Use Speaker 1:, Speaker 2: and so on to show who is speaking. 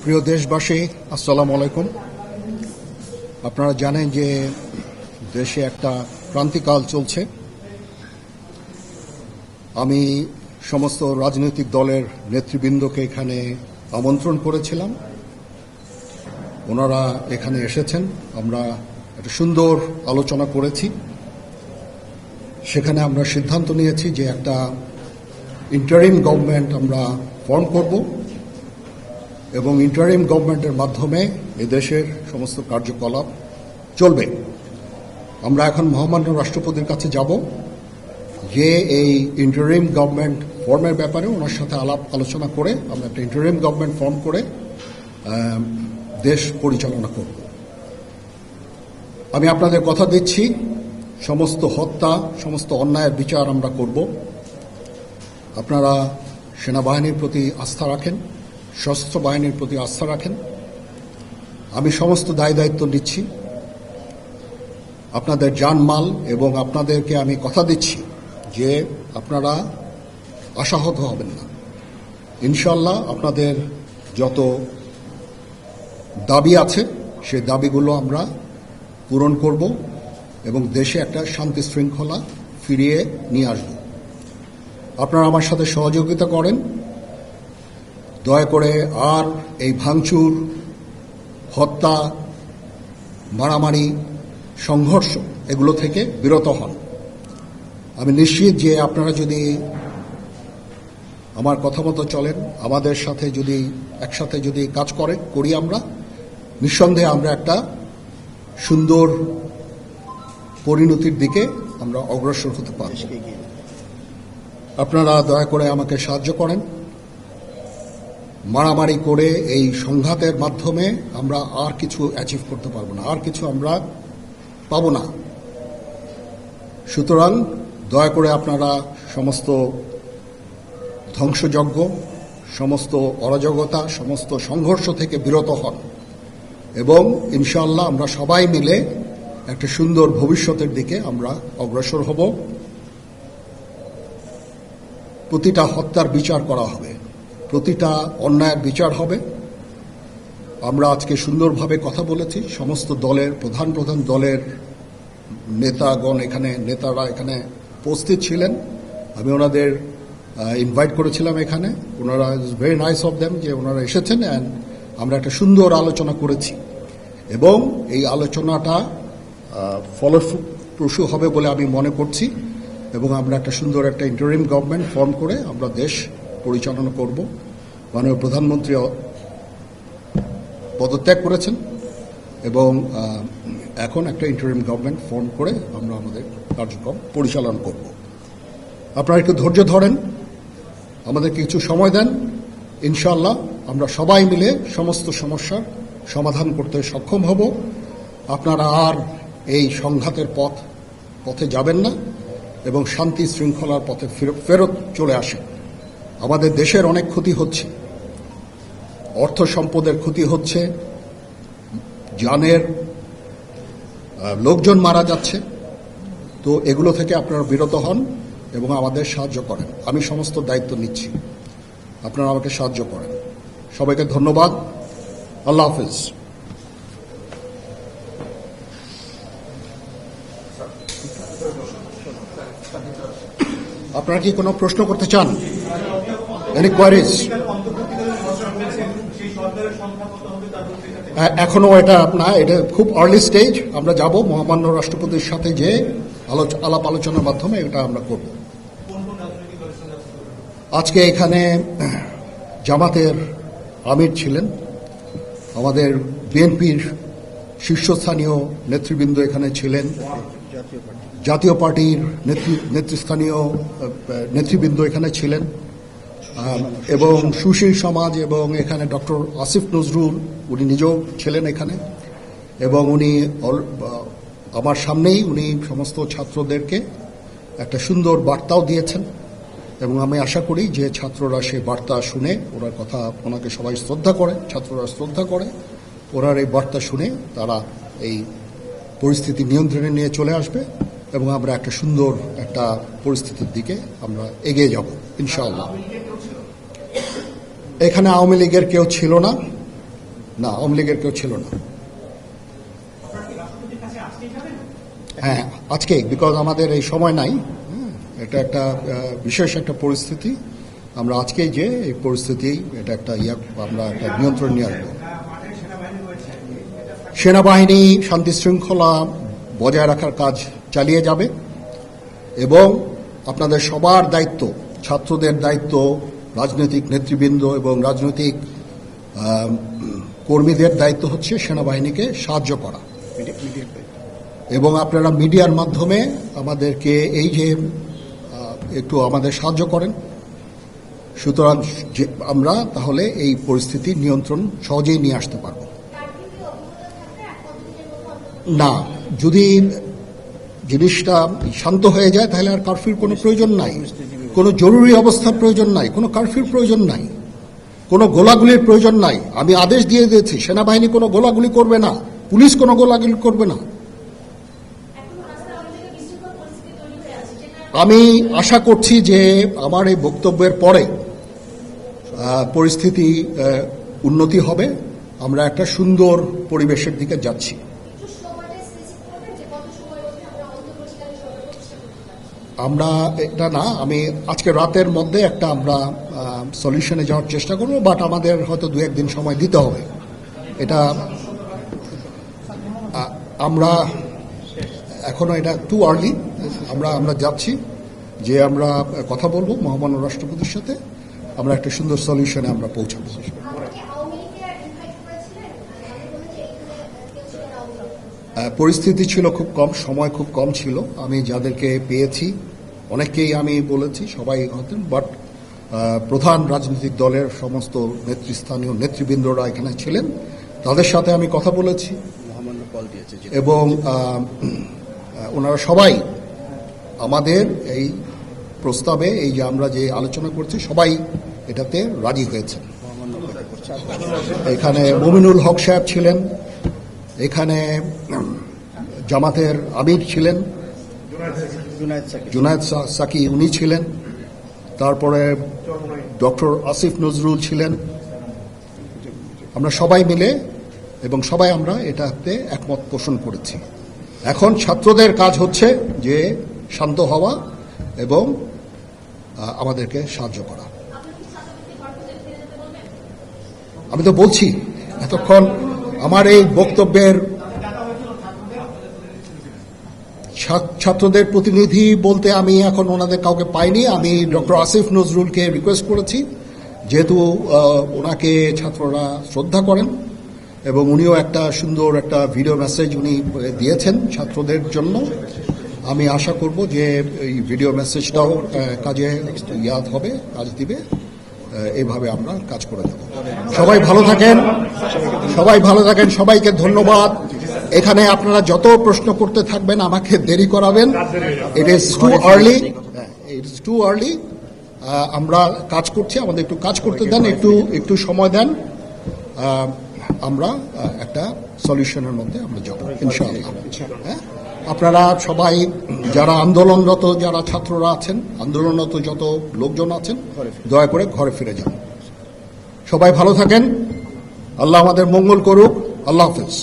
Speaker 1: প্রিয় দেশবাসী, আসসালামু আলাইকুম। আপনারা জানেন যে দেশে একটা ক্রান্তিকাল চলছে। আমি সমস্ত রাজনৈতিক দলের নেতৃবৃন্দকে এখানে আমন্ত্রণ করেছিলাম। ওনারা এখানে এসেছেন। আমরা একটা সুন্দর আলোচনা করেছি। সেখানে আমরা সিদ্ধান্ত নিয়েছি যে একটা ইন্টারিম গভর্নমেন্ট আমরা ফর্ম করব এবং ইন্টারিম গভর্নমেন্টের মাধ্যমে এদেশের সমস্ত কার্যকলাপ চলবে। আমরা এখন মহামান্য রাষ্ট্রপতির কাছে যাব যে এই ইন্টারিম গভর্নমেন্ট ফর্মের ব্যাপারে ওনার সাথে আলোচনা করে আমরা একটা ইন্টারিম গভর্নমেন্ট ফর্ম করে দেশ পরিচালনা করব। আমি আপনাদের কথা দিচ্ছি, সমস্ত হত্যা, সমস্ত অন্যায়ের বিচার আমরা করব। আপনারা সেনাবাহিনীর প্রতি আস্থা রাখেন, সশস্ত্র বাহিনীর প্রতি আস্থা রাখেন। আমি সমস্ত দায়িত্ব নিচ্ছি, আপনাদের জানমাল, এবং আপনাদেরকে আমি কথা দিচ্ছি যে আপনারা আশাহত হবেন না। ইনশাল্লাহ আপনাদের যত দাবি আছে সেই দাবিগুলো আমরা পূরণ করব এবং দেশে একটা শান্তি শৃঙ্খলা ফিরিয়ে নিয়ে আসব। আপনারা আমার সাথে সহযোগিতা করেন। দয়া করে আর এই ভাঙচুর, হত্যা, মারামারি, সংঘর্ষ এগুলো থেকে বিরত হন। আমি নিশ্চিত যে আপনারা যদি আমার কথা মতো চলেন, আমাদের সাথে যদি একসাথে যদি কাজ করি আমরা, নিঃসন্দেহে আমরা একটা সুন্দর পরিণতির দিকে আমরা অগ্রসর হতে পারব। আপনারা দয়া করে আমাকে সাহায্য করেন। মারামারি করে এই সংঘাতের মাধ্যমে আমরা আর কিছু অ্যাচিভ করতে পারবো না, আর কিছু আমরা পাবো না। সুতরাং দয়া করে আপনারা সমস্ত ধ্বংসযজ্ঞ, সমস্ত অরাজকতা, সমস্ত সংঘর্ষ থেকে বিরত হন এবং ইনশাআল্লাহ আমরা সবাই মিলে একটা সুন্দর ভবিষ্যতের দিকে আমরা অগ্রসর হব। প্রতিটা হত্যার বিচার করা হবে, প্রতিটা অন্যায়ের বিচার হবে। আমরা আজকে সুন্দরভাবে কথা বলেছি। সমস্ত দলের প্রধান দলের নেতারা এখানে উপস্থিত ছিলেন। আমি ওনাদের ইনভাইট করেছিলাম এখানে। ওনারা ভেরি নাইস অফ দেম যে ওনারা এসেছেন অ্যান্ড আমরা একটা সুন্দর আলোচনা করেছি এবং এই আলোচনাটা ফলপ্রসূ হবে বলে আমি মনে করছি এবং আমরা একটা সুন্দর একটা ইন্টারিম গভর্নমেন্ট ফর্ম করে আমরা দেশ পরিচালনা করব। মাননীয় প্রধানমন্ত্রী পদত্যাগ করেছেন এবং এখন একটা ইন্টারিম গভর্নমেন্ট ফর্ম করে আমরা আমাদের কার্যক্রম পরিচালনা করব। আপনারা একটু ধৈর্য ধরেন, আমাদের কিছু সময় দেন। ইনশাআল্লাহ আমরা সবাই মিলে সমস্ত সমস্যার সমাধান করতে সক্ষম হব। আপনারা আর এই সংঘাতের পথে যাবেন না এবং শান্তি শৃঙ্খলার পথে ফেরত চলে আসেন। আমাদের দেশের অনেক ক্ষতি হচ্ছে, অর্থ সম্পদের ক্ষতি হচ্ছে, জানের লোকজন মারা যাচ্ছে। তো এগুলো থেকে আপনারা বিরত হন এবং আমাদের সাহায্য করেন। আমি সমস্ত দায়িত্ব নিচ্ছি, আপনারা আমাকে সাহায্য করেন। সবাইকে ধন্যবাদ। আল্লাহ হাফেজ। আপনারা কি কোনো প্রশ্ন করতে চান? Any queries? এখনো এটা খুব আর্লি স্টেজ। আমরা যাব মহামান্য রাষ্ট্রপতির সাথে যে আলাপ আলোচনার মাধ্যমে এটা আমরা করব। আজকে এখানে জামাতের আমির ছিলেন, আমাদের বিএনপির শীর্ষস্থানীয় নেতৃবৃন্দ এখানে ছিলেন, জাতীয় পার্টির নেতৃস্থানীয় নেতৃবৃন্দ এখানে ছিলেন এবং সুশীল সমাজ, এবং এখানে ডক্টর আসিফ নজরুল উনি নিজেও ছিলেন এখানে এবং উনি আমার সামনেই উনি সমস্ত ছাত্রদেরকে একটা সুন্দর বার্তাও দিয়েছেন এবং আমি আশা করি যে ছাত্ররা সেই বার্তা শুনে ওনাকে সবাই শ্রদ্ধা করে, ছাত্ররা শ্রদ্ধা করে, ওনার এই বার্তা শুনে তারা এই পরিস্থিতি নিয়ন্ত্রণে নিয়ে চলে আসবে এবং আমরা একটা সুন্দর একটা পরিস্থিতির দিকে আমরা এগিয়ে যাব ইনশাআল্লাহ। এখানে আওয়ামী লীগের কেউ ছিল না, না, আওয়ামী লীগের কেউ ছিল না। হ্যাঁ, আজকে বিকজ আমাদের এই সময় নাই, এটা একটা বিশেষ একটা পরিস্থিতি। আমরা আজকেই যে এই পরিস্থিতি এটা একটা আমরা একটা নিয়ন্ত্রণ নিয়ে আসবো। সেনাবাহিনী শান্তি শৃঙ্খলা বজায় রাখার কাজ চালিয়ে যাবে এবং আপনাদের সবার দায়িত্ব, ছাত্রদের দায়িত্ব, রাজনৈতিক নেতৃবৃন্দ এবং রাজনৈতিক কর্মীদের দায়িত্ব হচ্ছে সেনাবাহিনীকে সাহায্য করা এবং আপনারা মিডিয়ার মাধ্যমে আমাদেরকে এই যে একটু আমাদের সাহায্য করেন, সুতরাং আমরা তাহলে এই পরিস্থিতি নিয়ন্ত্রণ সহজেই নিয়ে আসতে পারব। না, যদি জিনিসটা শান্ত হয়ে যায় তাহলে আর কারফিউর কোনো প্রয়োজন নাই, কোনো জরুরি অবস্থার প্রয়োজন নাই, কোনো কারফিউর প্রয়োজন নাই, কোনো গোলাগুলির প্রয়োজন নাই। আমি আদেশ দিয়ে দিয়েছি সেনাবাহিনী কোনো গোলাগুলি করবে না, পুলিশ কোনো গোলাগুলি করবে না। আমি আশা করছি যে আমার এই বক্তব্যের পরে পরিস্থিতি উন্নতি হবে, আমরা একটা সুন্দর পরিবেশের দিকে যাচ্ছি। আমরা এটা না, আমি আজকে রাতের মধ্যে একটা আমরা সলিউশনে যাওয়ার চেষ্টা করব, বাট আমাদের হয়তো 2-1 দিন সময় দিতে হবে। এটা আমরা এখনো এটা টু আর্লি, আমরা যাচ্ছি যে আমরা কথা বলবো মহামান্য রাষ্ট্রপতির সাথে, আমরা একটা সুন্দর সলিউশনে আমরা পৌঁছাবো। পরিস্থিতি ছিল খুব কম, সময় খুব কম ছিল। আমি যাদেরকে পেয়েছি অনেককেই আমি বলেছি, সবাই হতেন, বাট প্রধান রাজনৈতিক দলের সমস্ত নেতৃস্থানীয় নেতৃবৃন্দরা এখানে ছিলেন, তাদের সাথে আমি কথা বলেছি এবং ওনারা সবাই আমাদের এই প্রস্তাবে, এই যে আমরা যে আলোচনা করছি, সবাই এটাতে রাজি হয়েছেন। এখানে মুমিনুল হক সাহেব ছিলেন, এখানে জামাতের আমির ছিলেন, জুনায়েদ সাকি উনি ছিলেন, তারপরে ডক্টর আসিফ নজরুল ছিলেন। আমরা সবাই মিলে এবং সবাই আমরা এটাতে একমত পোষণ করেছি। এখন ছাত্রদের কাজ হচ্ছে যে শান্ত হওয়া এবং আমাদেরকে সাহায্য করা। আমি তো বলছি এতক্ষণ আমার এই বক্তব্যের ছাত্রদের প্রতিনিধি বলতে আমি এখন ওনাদের কাউকে পাইনি। আমি ডক্টর আসিফ নজরুলকে রিকোয়েস্ট করেছি, যেহেতু ওনাকে ছাত্ররা শ্রদ্ধা করেন এবং উনিও একটা সুন্দর একটা ভিডিও মেসেজ উনি দিয়েছেন ছাত্রদের জন্য। আমি আশা করব যে এই ভিডিও মেসেজটাও কাজে ইয়াদ হবে, কাজ দিবে। এইভাবে আমরা কাজ করে যাব। সবাই ভালো থাকেন, সবাই ভালো থাকেন, সবাইকে ধন্যবাদ। এখানে আপনারা যত প্রশ্ন করতে থাকবেন আমাকে দেরি করাবেন। It is too early. আমরা কাজ করছি, আমাদের একটু কাজ করতে দেন, একটু সময় দেন, আমরা একটা সলিউশনের মধ্যে আমরা যাব ইনশাআল্লাহ। হ্যাঁ, আপনারা সবাই যারা আন্দোলনরত, যারা ছাত্ররা আছেন, আন্দোলনরত যত লোকজন আছেন, দয়া করে ঘরে ফিরে যান। সবাই ভালো থাকেন, আল্লাহ আমাদের মঙ্গল করুক। আল্লাহ হাফেজ।